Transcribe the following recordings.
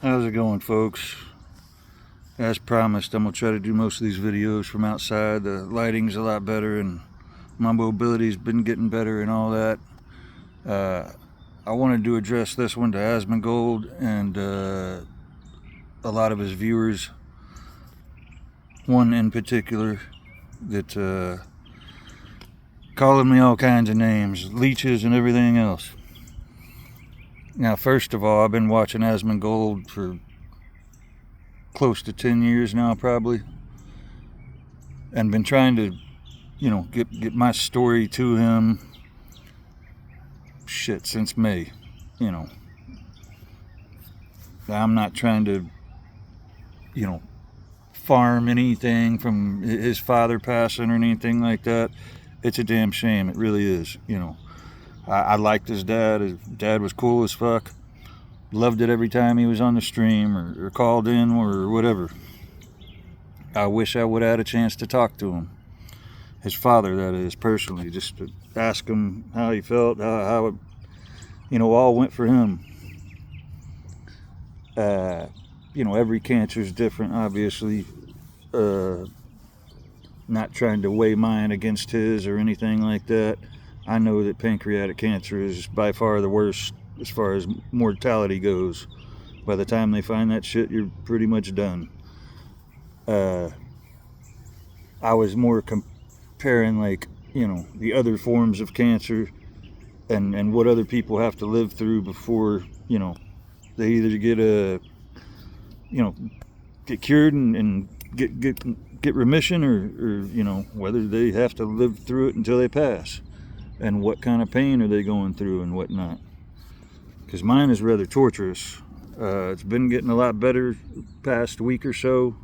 How's it going, folks? As promised, I'm going to try to do most of these videos from outside. The lighting's a lot better and my mobility's been getting better and all that. I wanted to address this one to Asmongold and a lot of his viewers. One in particular that calling me all kinds of names, leeches and everything else. Now, first of all, I've been watching Asmongold for close to 10 years now, probably, and been trying to, get my story to him, since May. I'm not trying to, farm anything from his father passing or anything like that. It's a damn shame. It really is. I liked his dad. His dad was cool as fuck. Loved it every time he was on the stream or called in or whatever. I wish I would have had a chance to talk to him. His father, that is, personally, just to ask him how he felt, how it, all went for him. Every cancer is different, obviously. Not trying to weigh mine against his or anything like that. I know that pancreatic cancer is by far the worst as far as mortality goes. By the time they find that shit, you're pretty much done. I was more comparing, the other forms of cancer and what other people have to live through before, they either get cured and get remission or whether they have to live through it until they pass. And what kind of pain are they going through and whatnot. Because mine is rather torturous. It's been getting a lot better past week or so.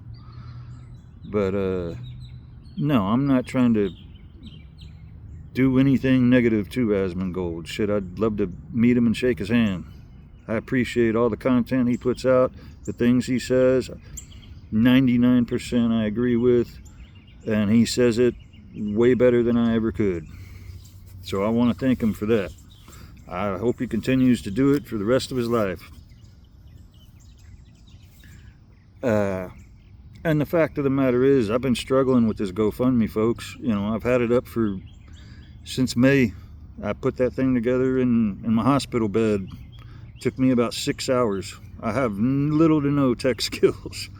But no, I'm not trying to do anything negative to Asmongold. Shit, I'd love to meet him and shake his hand. I appreciate all the content he puts out, the things he says. 99% I agree with. And he says it way better than I ever could. So I want to thank him for that. I hope he continues to do it for the rest of his life. And the fact of the matter is, I've been struggling with this GoFundMe, folks. I've had it up since May. I put that thing together in my hospital bed. It took me about 6 hours. I have little to no tech skills.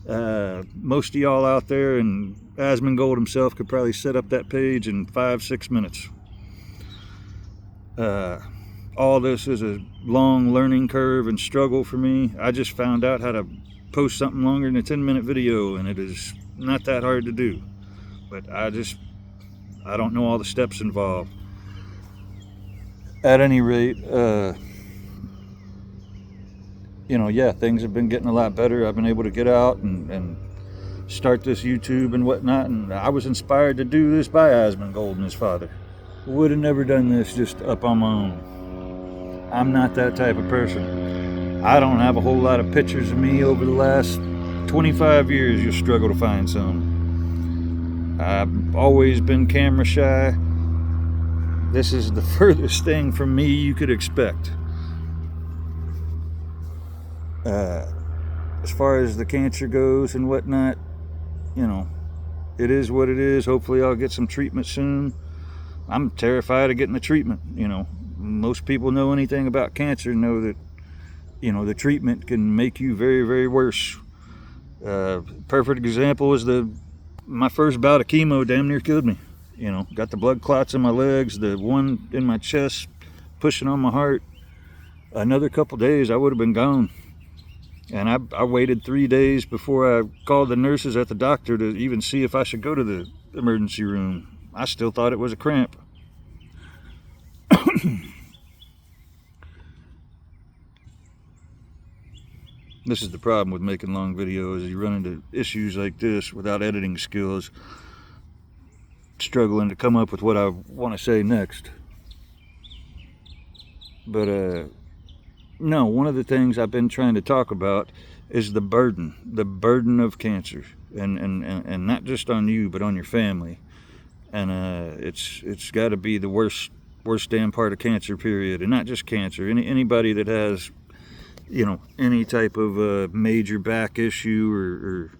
Most of y'all out there and Asmongold himself could probably set up that page in 5-6 minutes. All this is a long learning curve and struggle for me. I just found out how to post something longer than a 10-minute video, and it is not that hard to do. But I don't know all the steps involved. At any rate, things have been getting a lot better. I've been able to get out and start this YouTube and whatnot, and I was inspired to do this by Asmongold and his father. Would have never done this just up on my own. I'm not that type of person. I don't have a whole lot of pictures of me over the last 25 years. You'll struggle to find some. I've always been camera shy. This is the furthest thing from me you could expect. As far as the cancer goes and whatnot, it is what it is. Hopefully I'll get some treatment soon. I'm terrified of getting the treatment. Most people know anything about cancer know that, the treatment can make you very, very worse. Perfect example is my first bout of chemo damn near killed me. Got the blood clots in my legs, the one in my chest pushing on my heart. Another couple days, I would have been gone. And I waited 3 days before I called the nurses at the doctor to even see if I should go to the emergency room. I still thought it was a cramp. This is the problem with making long videos. You run into issues like this without editing skills. Struggling to come up with what I want to say next. But no, one of the things I've been trying to talk about is the burden of cancer, and not just on you, but on your family. And it's got to be the worst damn part of cancer, period. And not just cancer. Anybody that has any type of major back issue, or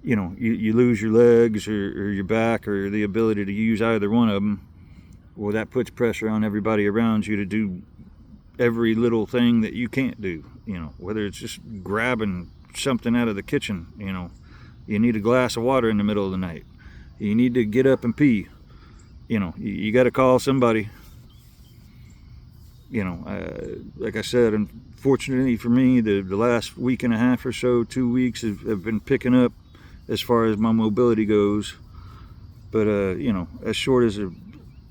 you lose your legs or your back or the ability to use either one of them, well, that puts pressure on everybody around you to do every little thing that you can't do, whether it's just grabbing something out of the kitchen, you need a glass of water in the middle of the night, you need to get up and pee, you got to call somebody. Like I said, unfortunately for me, the last week and a half or so, 2 weeks have been picking up as far as my mobility goes. But as short as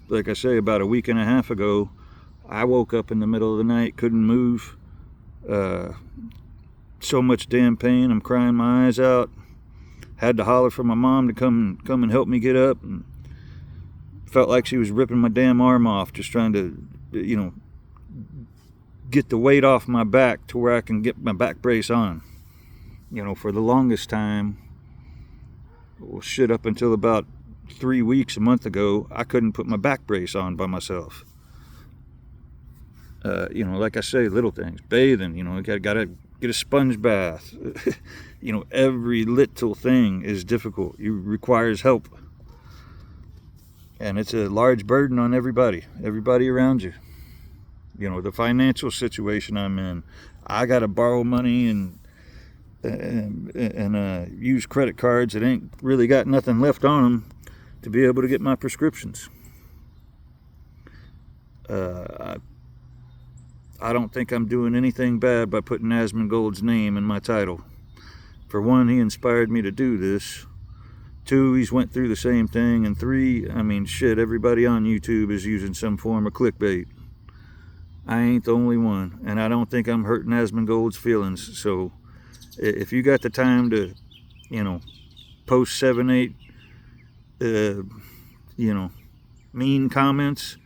like I say, about a week and a half ago, I woke up in the middle of the night, couldn't move, so much damn pain, I'm crying my eyes out, had to holler for my mom to come and help me get up, and felt like she was ripping my damn arm off, just trying to get the weight off my back to where I can get my back brace on. For the longest time, well, shit, up until about 3 weeks, a month ago, I couldn't put my back brace on by myself. Like I say, little things, bathing, gotta get a sponge bath. Every little thing is difficult. It requires help, and it's a large burden on everybody around you. The financial situation I'm in, I gotta borrow money and use credit cards that ain't really got nothing left on them to be able to get my prescriptions. I don't think I'm doing anything bad by putting Asmongold's name in my title. For one, he inspired me to do this. 2, he's went through the same thing. And 3, shit, everybody on YouTube is using some form of clickbait. I ain't the only one, and I don't think I'm hurting Asmongold's feelings. So if you got the time to, post 7, 8, mean comments,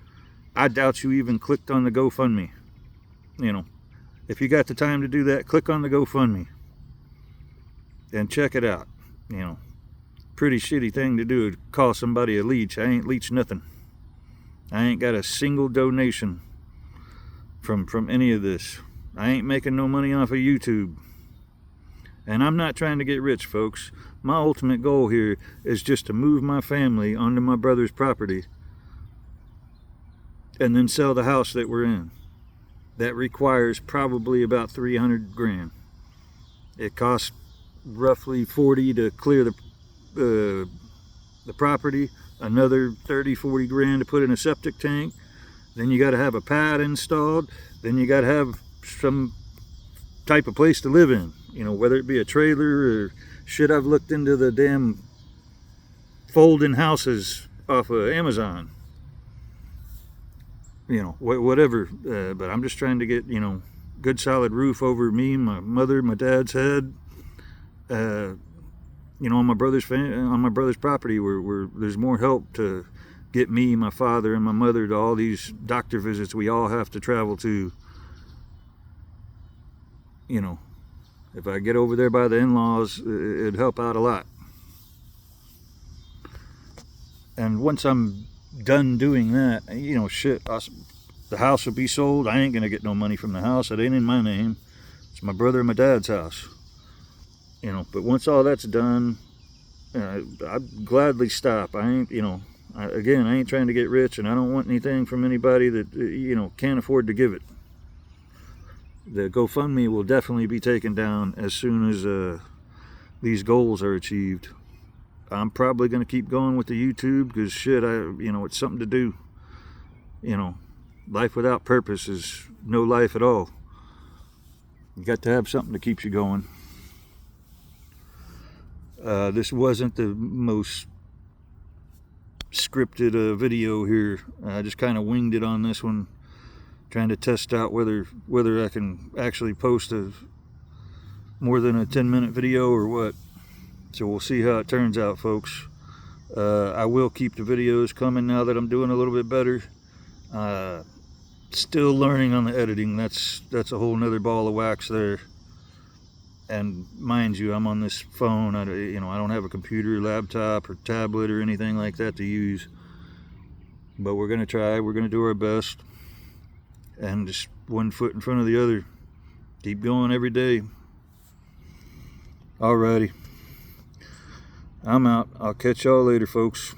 I doubt you even clicked on the GoFundMe. If you got the time to do that, click on the GoFundMe and check it out. Pretty shitty thing to do, to call somebody a leech. I ain't leech nothing. I ain't got a single donation from any of this. I ain't making no money off of YouTube, and I'm not trying to get rich, folks. My ultimate goal here is just to move my family onto my brother's property and then sell the house that we're in. That requires probably about 300 grand. It costs roughly 40 to clear the property, another 30-40 grand to put in a septic tank. Then you got to have a pad installed. Then you got to have some type of place to live in, whether it be a trailer or shit. I've looked into the damn folding houses off of Amazon, whatever, but I'm just trying to get, good solid roof over me, my mother, my dad's head, on my brother's property, where there's more help to get me, my father, and my mother to all these doctor visits we all have to travel to. If I get over there by the in-laws, it'd help out a lot. And once I'm done doing that, the house will be sold. I ain't gonna get no money from the house. It ain't in my name. It's my brother and my dad's house. But once all that's done, I'd gladly stop. I ain't, I ain't trying to get rich, and I don't want anything from anybody that, can't afford to give it. The GoFundMe will definitely be taken down as soon as these goals are achieved. I'm probably going to keep going with the YouTube, because shit, it's something to do. Life without purpose is no life at all. You got to have something to keep you going. This wasn't the most scripted video here. I just kind of winged it on this one, trying to test out whether I can actually post more than a 10-minute video or what. So we'll see how it turns out, folks. I will keep the videos coming now that I'm doing a little bit better. Still learning on the editing. That's a whole nother ball of wax there. And mind you, I'm on this phone. I don't have a computer, laptop, or tablet or anything like that to use. But we're gonna try. We're gonna do our best, and just one foot in front of the other. Keep going every day. Alrighty. I'm out. I'll catch y'all later, folks.